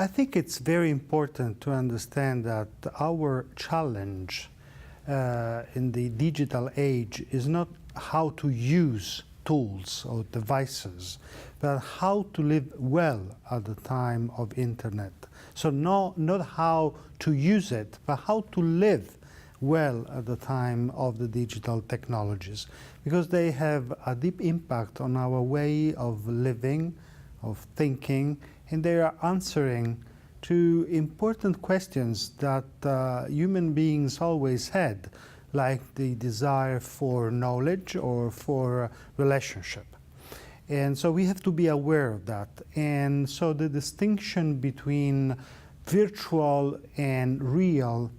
I think it's very important to understand that our challenge in the digital age is not how to use tools or devices, but how to live well at the time of internet. So not how to use it, but how to live well at the time of the digital technologies, because they have a deep impact on our way of living, of thinking, and they are answering to important questions that human beings always had, like the desire for knowledge or for relationship. And so we have to be aware of that. And so the distinction between virtual and real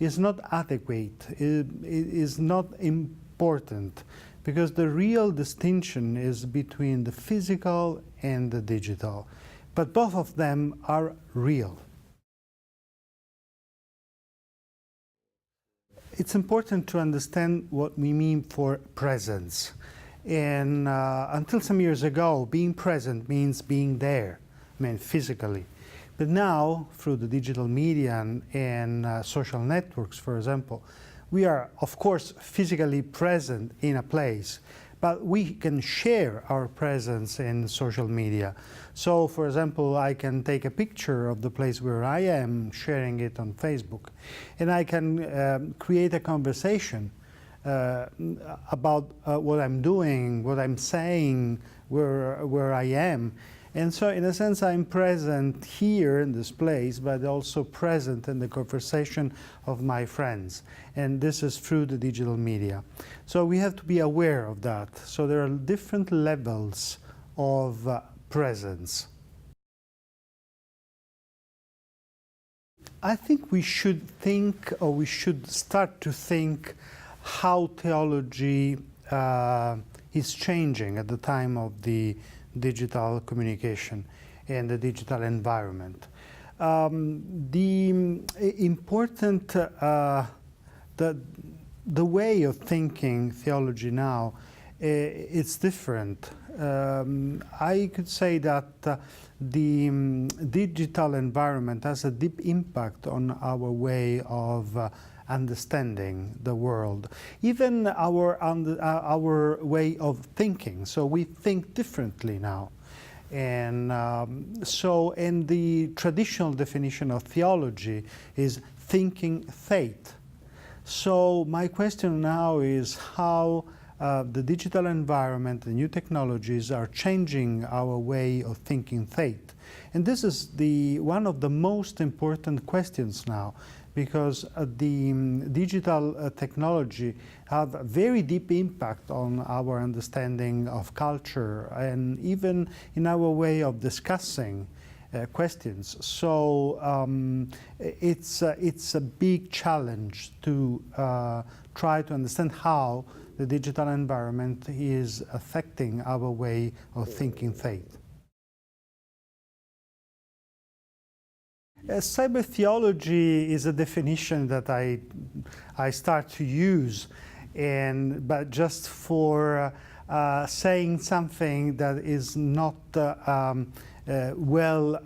is not adequate, it is not important, because the real distinction is between the physical and the digital. But both of them are real. It's important to understand what we mean for presence. And until some years ago, being present means being there, physically. But now, through the digital media and social networks, for example, we are, of course, physically present in a place, but we can share our presence in social media. So, for example, I can take a picture of the place where I am, sharing it on Facebook, and I can create a conversation about what I'm doing, what I'm saying, where I am. And so, in a sense, I'm present here in this place, but also present in the conversation of my friends. And this is through the digital media. So we have to be aware of that. So there are different levels of presence. I think we should think, or we should start to think, how theology is changing at the time of the digital communication and the digital environment. The important, the way of thinking theology now, it's different. I could say that the digital environment has a deep impact on our way of understanding the world, even our way of thinking. So we think differently now. And and the traditional definition of theology is thinking faith. So my question now is how the digital environment, the new technologies are changing our way of thinking faith. And this is one of the most important questions now, because the digital technology have a very deep impact on our understanding of culture and even in our way of discussing questions. So it's a big challenge to try to understand how the digital environment is affecting our way of thinking faith. Cyber theology is a definition that I start to use, but just for saying something that is not well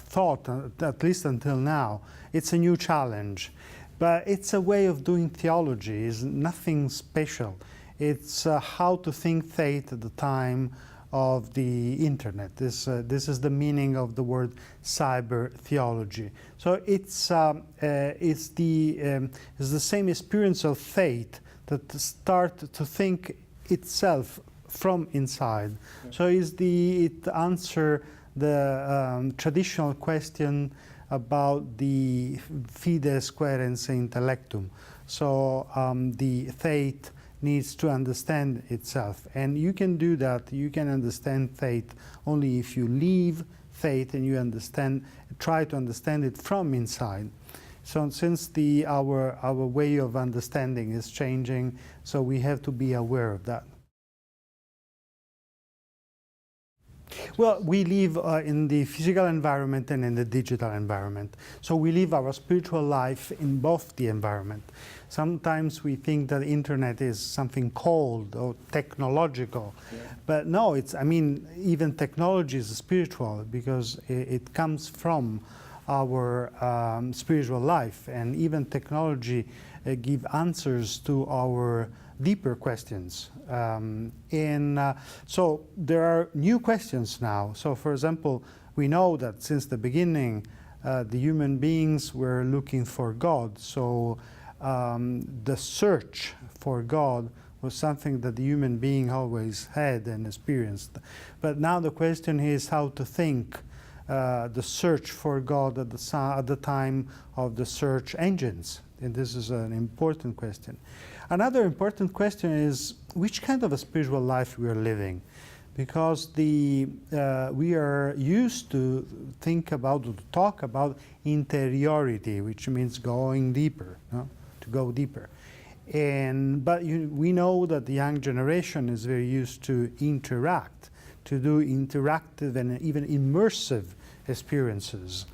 thought, at least until now. It's a new challenge, but it's a way of doing theology. It's nothing special. It's how to think faith at the time of the internet. This is the meaning of the word cyber theology. So it's the same experience of faith that start to think itself from inside. Yeah. So it answer the traditional question about the fides quaerens intellectum. So the faith needs to understand itself. And you can do that, you can understand faith only if you leave faith and you try to understand it from inside. So since our way of understanding is changing, so we have to be aware of that. Well, we live in the physical environment and in the digital environment. So we live our spiritual life in both the environment. Sometimes we think that internet is something cold or technological, but no, I mean, even technology is spiritual because it comes from our spiritual life, and even technology give answers to our deeper questions. So there are new questions now. So for example, we know that since the beginning, the human beings were looking for God. So the search for God was something that the human being always had and experienced. But now the question is how to think the search for God at the time of the search engines. And this is an important question. Another important question is which kind of a spiritual life we are living. Because we are used to think about, to talk about interiority, which means going deeper, no? To go deeper. But we know that the young generation is very used to interact, to do interactive and even immersive experiences.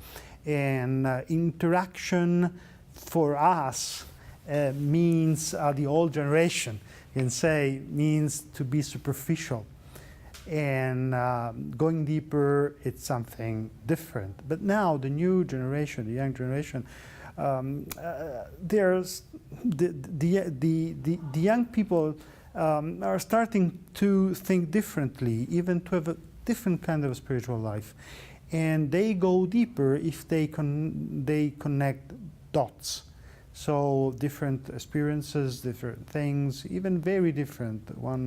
And interaction for us means, the old generation can say, means to be superficial. And going deeper, it's something different. But now the new generation, the young generation, there's the young people are starting to think differently, even to have a different kind of spiritual life, and they go deeper if they connect dots. So different experiences, different things, even very different one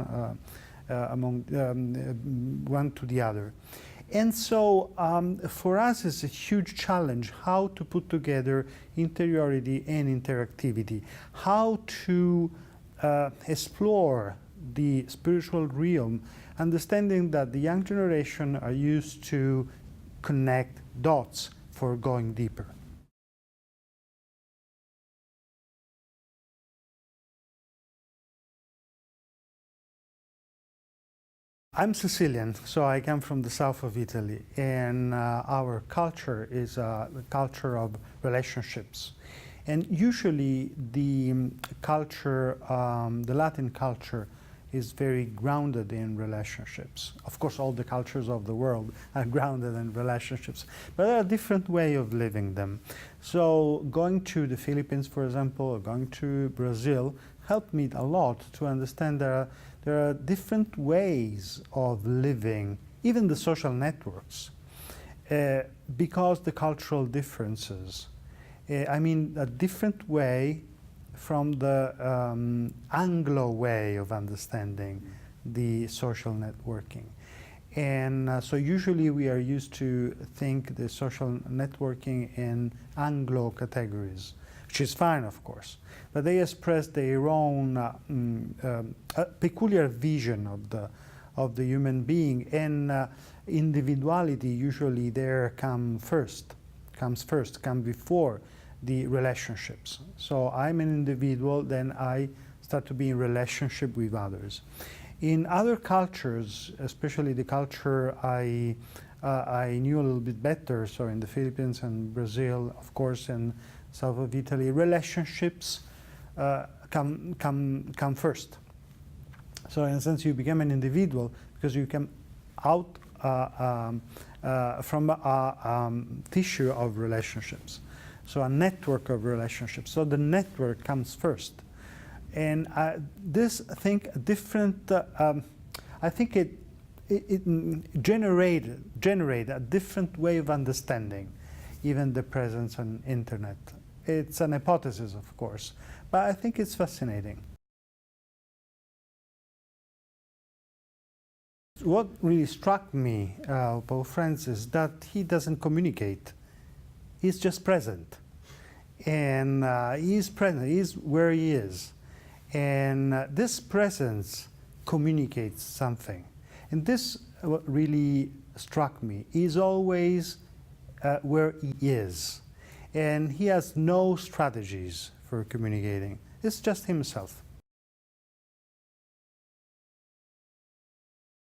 one to the other. And so for us it's a huge challenge how to put together interiority and interactivity, how to explore the spiritual realm, understanding that the young generation are used to connect dots for going deeper. I'm Sicilian, so I come from the south of Italy, and our culture is a culture of relationships. And usually the culture, the Latin culture, is very grounded in relationships. Of course, all the cultures of the world are grounded in relationships, but there are different ways of living them. So going to the Philippines, for example, or going to Brazil, helped me a lot to understand there are different ways of living, even the social networks, because the cultural differences. I mean, a different way from the Anglo way of understanding the social networking. And so usually we are used to think the social networking in Anglo categories, which is fine, of course, but they express their own peculiar vision of the human being, and individuality usually there comes before the relationships. So I'm an individual, then I start to be in relationship with others. In other cultures, especially the culture I knew a little bit better, so in the Philippines and Brazil, of course, and south of Italy, relationships come first. So in a sense, you become an individual because you come out from a tissue of relationships. So a network of relationships. So the network comes first. And this, I think, different, I think it generated a different way of understanding even the presence on internet. It's an hypothesis, of course, but I think it's fascinating. What really struck me about Pope Francis is that he doesn't communicate. He's just present. And he's present, he's where he is. And this presence communicates something. And this what really struck me. He's always where he is. And he has no strategies for communicating. It's just himself.